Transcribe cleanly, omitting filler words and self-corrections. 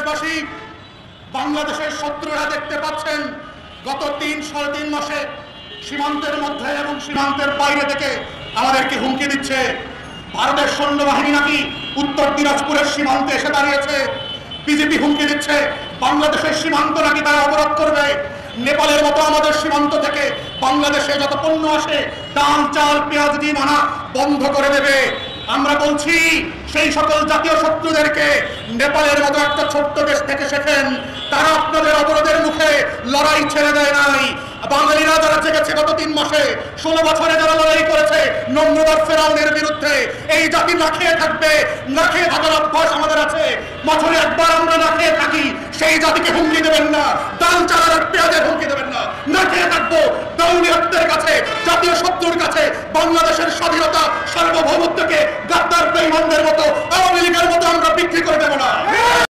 দেশবাসী, বাংলাদেশের শত্রুরা দেখতে পাচ্ছেন গত 3-3.5 মাসে সীমান্তের মধ্যে এবং সীমান্তের বাইরে থেকে আমাদেরকে হুমকি দিচ্ছে। ভারতের সৈন্যবাহিনী নাকি উত্তর দিনাজপুরের সীমান্তে এসে দাঁড়িয়েছে। বিজেপি হুমকি দিচ্ছে বাংলাদেশের সীমান্ত নাকি তারা অবরোধ করবে। নেপালের মতো আমাদের সীমান্ত থেকে বাংলাদেশে যত পণ্য আসে, ডাল, চাল, পেঁয়াজ, ডিম আনা বন্ধ করে দেবে। আমরা বলছি সেই সকল জাতীয় শত্রুদেরকে নেপালের মতো একটা ছোট্ট দেশ থেকে শেখেন। তারা আপনাদের অবরোধের মুখে লড়াই ছেড়ে দেয় নাই। বাঙালিরা যারা জেগেছে গত 3 মাসে, 16 বছরে যারা লড়াই করেছে নম্রদার ফেরাউনের বিরুদ্ধে, এই জাতি না খেয়ে থাকবে। না খেয়ে থাকার অভ্যাস আমাদের আছে। বছরে একবার আমরা না খেয়ে থাকি। সেই জাতিকে হুমকি দেবেন না, ডাল, চাল আর পেঁয়াজের হুমকি দেবেন না। না খেয়ে থাকবো দৌলিয়তের কাছে, জাতীয় শত্রুর কাছে বাংলাদেশের স্বাধীনতা সার্বভৌমত্বকে গাদ্দার বেঈমানদের মতো, আওয়ামী লীগের মতো আমরা বিক্রি করে দেব না।